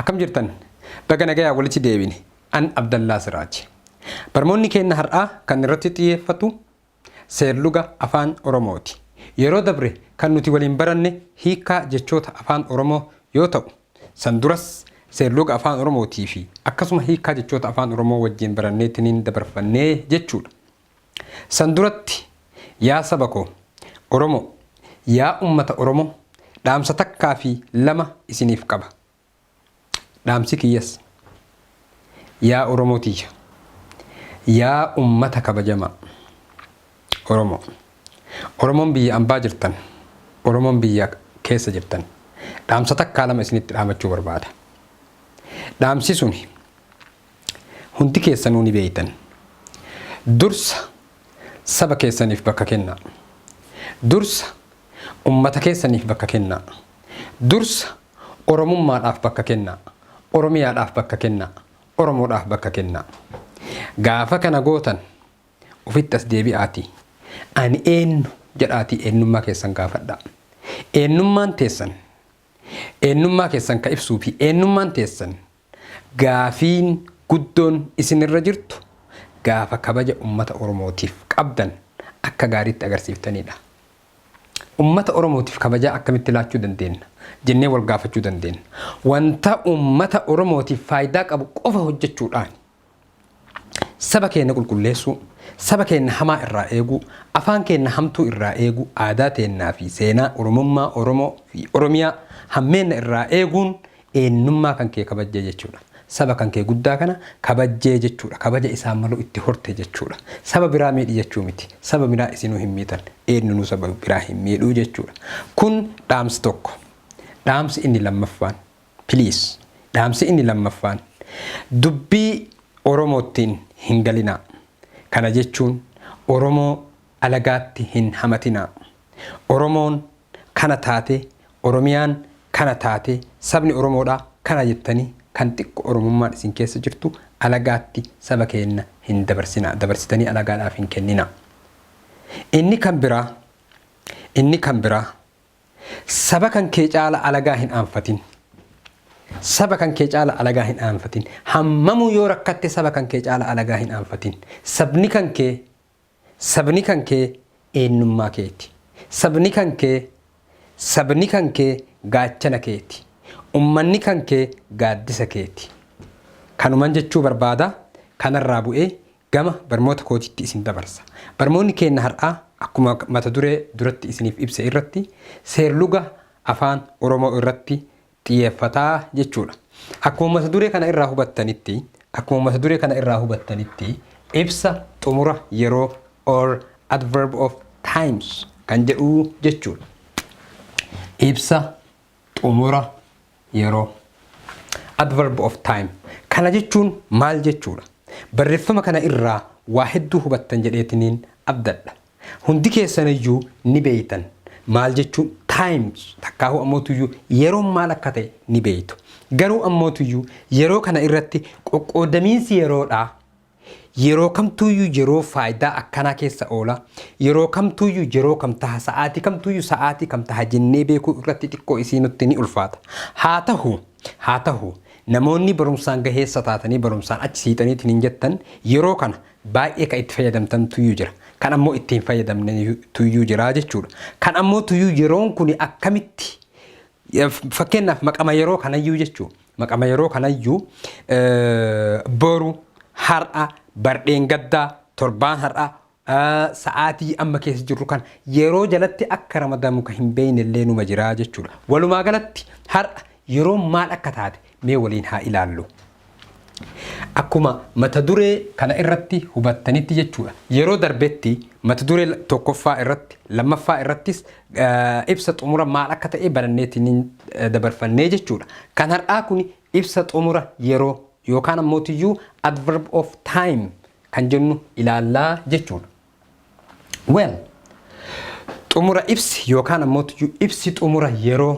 Akkam jirtan baga nagayaa walitti deebine an Abdallaa Siraaji. Barmoonni keenya har'aa kan irratti xiyyeeffatu seerluga afaan Oromooti. Yeroo dabre kan nuti waliin baranne hiikaa jechoota afaan Oromoo yoo ta'u, san duras seerluga afaan Oromootii fi akkasuma hiikaa jechoota afaan Oromoo wajjin baranneetiniin dabarfannee jechuudha. San duratti yaa saba koo Oromoo, yaa ummata Oromoo, dhaamsa takkaa fi lama isiniif qaba. Dhaamsi kiyyas yaa Oromootiya, yaa ummata kabajamaa Oromoo. Oromoon biyya ambaa jirtan, Oromoon biyya keessa jirtan, dhaamsa takkaa lama isinitti dhaamachuu barbaada. Dhaamsi suni hundi keessanuu ni beeytan. Dursa saba keessaniif bakka kennaa. Dursa ummata keessaniif bakka kennaa. Dursa Oromummaadhaaf bakka kennaa. Oromiyaadhaaf bakka kennaa. Oromoodhaaf bakka kennaa. Gaafa kana gootan ofitti as deebi'aatii ani eenyu jedhaatii eenyummaa keessan gaafadhaa. Eenyummaan keessan ka ibsuu fi eenyummaan teessan gaafiin guddoon isinirra jirtu gaafa kabaja ummata Oromootiif qabdan akka gaariitti agarsiiftanidha. Ummata Oromootiif kabajaa akkamitti laachuu dandeenya jennee wal gaafachuu dandeenya. Wanta ummata Oromootiif faayidaa qabu qofa hojjechuudhaan saba keenya qulqulleessuu, saba keenya hamaa irraa eeguu, afaan keenya hamtuu irraa eeguu, aadaa teennaa fi seenaa Oromummaa Oromoo fi Oromiyaa hammeenna irraa eeguun eenyummaa kan kee kabajjee jechuudha. Saba kan kee guddaa kana kabajjee jechuudha. Kabaja isaan malu itti horte jechuudha. Saba biraa miidhi jechuu miti. Saba biraa isinuu hin miidhan. Eenyunuu saba biraa hin miidhuu jechuudha. Kun dhaamsi tokko. Dhaamsi inni lammaffaan. Please. Dhaamsi inni lammaffaan. Dubbii Oromoottiin hin galinaa. Kana jechuun Oromoo alagaatti hin hamatinaa. Oromoon kana taate, Oromiyaan kana taate, sabni Oromoodhaa kana jettanii kan xiqqoo Oromummaan isin keessa jirtu alagaatti saba keenya hin dabarsinaa. Dabarsitanii alagaadhaaf hin kenninaa. Inni kan biraa saba kan kee caala alagaa hin aanfatin. Saba kan kee caala alagaa hin aanfatin. Hammamuu yoo rakkatte saba kan kee caala alagaa hin aanfatin. Sabni kan kee eenyummaa keeti. Sabni kan kee gaachana keeti. Ummanni kan kee gaaddisa keeti. Kanuman jechuu barbaada. Kanarraa bu'ee gama barmoota kootitti isin dabarsa. Barmoonni keenya har'aa akkuma mata duree duratti isiniif ibse irratti seerluga afaan Oromoo irratti xiyyeeffataa jechuudha. Akkuma mata duree kana irraa hubattanitti ibsa xumura yeroo or adverb of times kan jedhu jechuudha. Ibsa xumura yeroo adverb of time. Kana jechuun maal jechuudha? Barreeffama kana irraa waa hedduu hubattan jedheetiniin abdadha. Hundi keessaniyyuu ni beeytan. Maal jechuun times takkaahu ammootuyyuu yeroo maal akka ta'e ni beeytu. Garuu ammootuyyuu yeroo kana irratti qoqqoodamiinsi yeroodhaa. Yeroo kamtuyyuu yeroo faayidaa akkanaa keessa oola. Yeroo kamtuyyuu yeroo kam taha, sa'aatii kamtuyyuu sa'aatii kam taha jennee beekuu irratti xiqqoo isiinutti ni ulfaata. Haa ta'u namoonni barumsaan gaheessa taatanii barumsaan achi siixaniitiin hin jettan yeroo kana baay'ee kan itti fayyadamtan tuyyuu jira. Kan ammoo ittiin fayyadamne tuyyuu jira jechuudha. Kan ammoo tuyyuu yeroon kun akkamitti fakkeenyaaf maqama yeroo kanayyuu jechuudha. Maqama yeroo kanayyuu boru, har'a, bardeen gaddaa, torbaan har'a, sa'aatii amma keessa jirru kan yeroo jalatti akka ramadamu kan hin beeyne illee numa jira jechuudha. Walumaa galatti har'a yeroo maal akka taate mee waliin haa ilaallu. Akkuma mata duree kana irratti hubattanitti jechuudha. Yeroo darbetti mata duree tokkoffaa irratti, lammaffaa irrattis ibsa xumura maal akka ta'e baranneetiin dabarfannee jechuudha. Kan har'aa kun ibsa xumura yeroo yookaan ammootiyyuu adverb of time kan jennu ilaallaa jechuudha. Well, xumura ibsi yookaan ammootiyyuu ibsi xumura yeroo.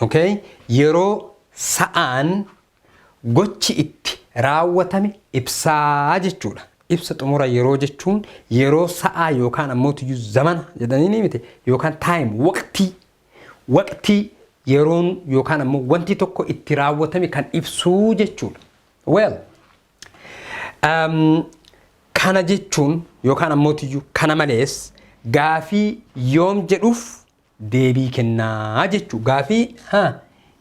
Okay? Yeroo sa'aan gochi itti raawwatame ibsaa jechuudha. Ibsa xumura yeroo jechuun yeroo sa'aa yookaan ammootiyyuu zamana jedhanii ni miti yookaan time waqtii yeroon yookaan ammoo wanti tokko itti raawwatame kan ibsuu jechuudha. Well, kana jechuun yookaan ammoo tiyyuu kana malees gaafii yoom jedhuuf deebii kennaa jechuu. Gaafii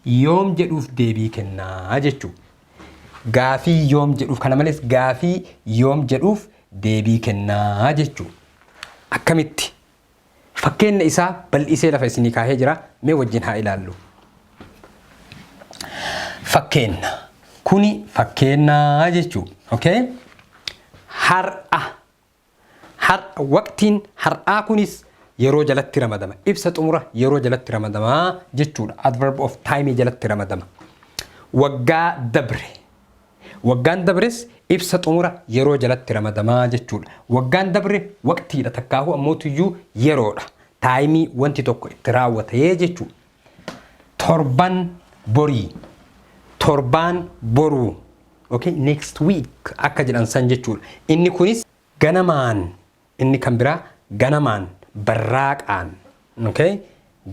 yoom jedhuuf deebii kennaa jechuu. Gaafii yoom jedhuuf kana malees gaafii yoom jedhuuf deebii kennaa jechuu. Akkamitti? Fakkeenya isaa bal'isee lafa isinii kaahee jira. Mee wajjin haa ilaallu. Fakkeenya. Kuni fakkeenya jechuu. Okay? Har'a. Waqtiin har'aa kunis yeroo jalatti ramadama. Ibsa xumura yeroo jalatti ramadama jechuudha. Adverb of time jalatti ramadama. Waggaa dabre. Waggaan dabres ibsa xumura yeroo jalatti ramadama jechuudha. Waggaan dabre waqtiidha takkaahu ammootiyyuu yeroodha. Taayimii wanti tokko itti raawwatee jechuudha. Torban borii. Torbaan boruu. Okay, next week akka jedhan san jechuudha. Inni kunis ganamaan. Inni kan biraa ganamaan barraaqaan. Okay?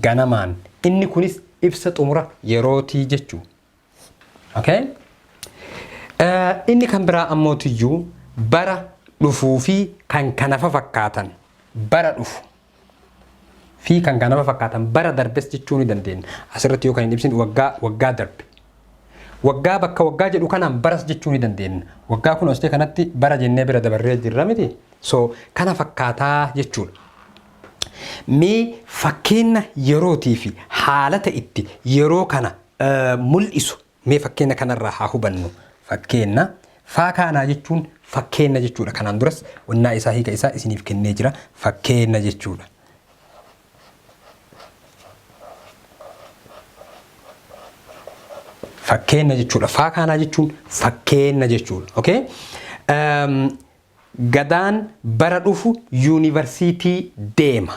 Ganamaan. Inni kunis ibsa xumura yerootii jechuudha. Okay? Inni kan biraa ammootiyyuu bara dhufuu fi kan kanafa fakkaatan. Bara dhufu fi kan kanafa fakkaatan bara darbes jechuu ni dandeenya. Asirratti yoo kan hin ibsin waggaa darbe. Waggaa bakka waggaa jedhu kanaan baras jechuu ni dandeenya. Waggaa kun ostee kanatti bara jennee bira dabarree jirra miti. So kana fakkaataa jechuudha. Mee fakkeenya yerootii fi haalata itti yeroo kana mul'isu mee fakkeenya kanarraa haa hubannu. Fakkeenya faakaanaa jechuun fakkeenya jechuudha. Kanaan duras wannaa isaa hiika isaa isiniif kennee jira. Fakkeenya jechuudha. Fakkeenya jechuudha. Faakaanaa jechuun fakkeenya jechuudha. Okay? Gadaan bara dhufu yuunivarsiitii deema.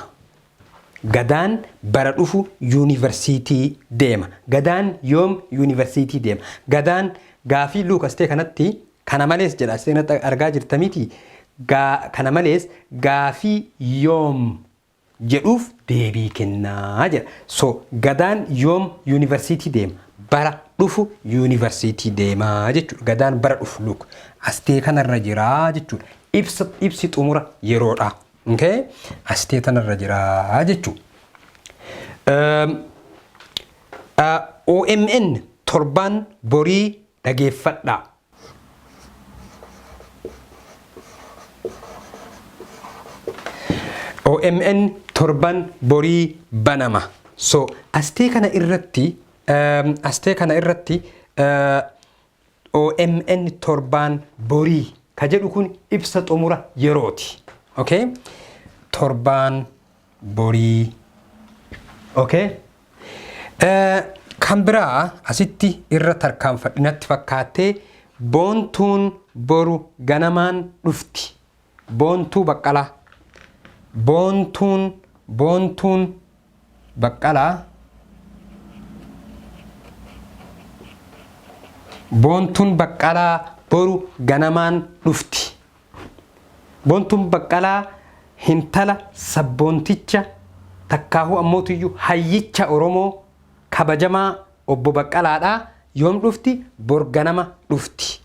Gadaan bara dhufu yuunivarsiitii deema. Gadaan yoom yuunivarsiitii deema. Gadaan gaafii luukastee kanatti kana malees jedha. Asirratti argaa jirtamiiti. Kana malees gaafii yoom jedhuuf deebii kennaa jedha. So gadaan yoom yuunivarsiitii deema. Bara dhufu yuunivarsiitii deemaa jechuudha. Gadaan bara dhufu luuk astee kanarra jiraa jechuudha. Ibsi xumura yeroodha. Okay? Astee kanarra jiraa jechuudha. OMN torban borii dhageeffadhaa. OMN torban borii banama. So astee kana irratti OMN torban borii ka jedhu kun ibsa xumura yerooti. Okay? Torban borii. Okay? Kan biraa asitti irra tarkaanfadhinatti fakkaattee boontuun boru ganamaan dhufti. Boontuu baqqalaa. Boontuun baqqalaa. Boontuun baqqalaa boru ganamaan dhufti. Boontuun baqqalaa hintala sabboonticha takkaahu ammootiyyuu hayyicha Oromoo kabajamaa obbo Baqqalaadhaa yoom dhufti? Bor ganama dhufti.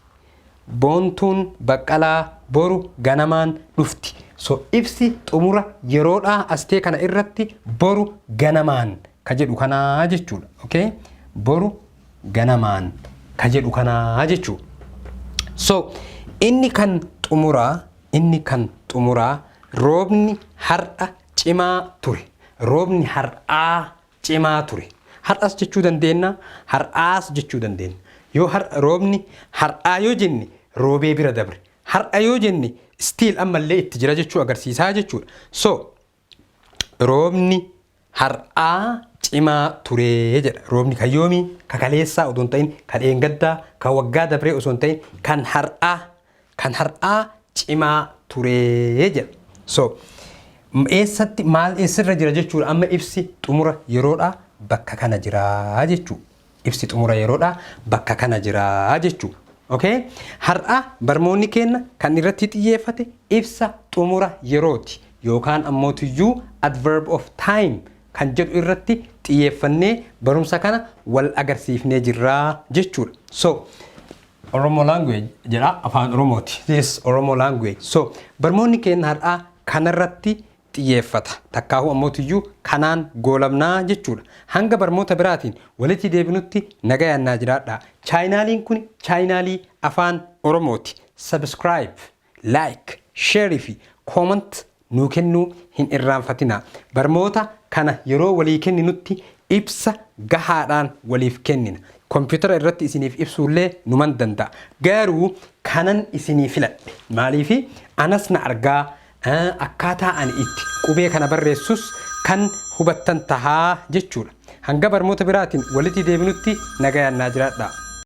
Boontuun baqqalaa boru ganamaan dhufti. So ibsi xumura yeroodhaa astee kana irratti boru ganamaan ka jedhu kanaa jechuudha. Okay? Boru ganamaan ka jedhu kanaa jechuudha. So inni kan xumuraa roobni har'a cimaa ture. Roobni har'aa cimaa ture. Har'as jechuu dandeenya, har'aas jechuu dandeenya. Yoo roobni har'aa yoo jenne roobee bira dabre. Har'a yoo jenne stiil ammallee itti jira jechuu agarsiisaa jechuudha. So roobni har'aa cimaa turee jedha. Roobni kan yoomii, kan kaleessaa osoo hin ta'in, kan dheengaddaa, kan waggaa dabree osoo hin ta'in, kan har'aa cimaa turee jedha. So eessatti maal eessirra jira jechuudha. Amma ibsi xumura yeroodhaa bakka kana jira jechuudha. Ibsi xumura yeroodhaa bakka kana jira jechuudha. Okay? Har'a barmoonni keenya kan irratti xiyyeeffate ibsa xumura yerooti yookaan ammootiyyuu adverb of time kan jedhu irratti xiyyeeffannee barumsa kana wal agarsiifnee jirra jechuudha. So Oromo language jedha afaan Oromooti. This Oromo language. So barmoonni keenya har'aa kanarratti xiyyeeffata. Takkaahu ammootiyyuu kanaan goolabnaa jechuudha. Hanga barmoota biraatiin walitti deebinutti nagayaan jiraadha. Chaayinaaliin kun chaayinaalii afaan Oromooti. Subscribe, like, share fi comment nuu kennuu hin irraanfatina. Barmoota kana yeroo walii kenninutti ibsa gahaadhaan waliif kennina. Kompiyuutera irratti isiniif ibsuullee numan danda'a. Garuu kanan isinii filadhe. Maaliifi anas na argaa akkaataa ani itti qubee kana barreessus kan hubattan tahaa jechuudha. Hanga barmoota biraatiin walitti deebinutti nagayaan jiraadha.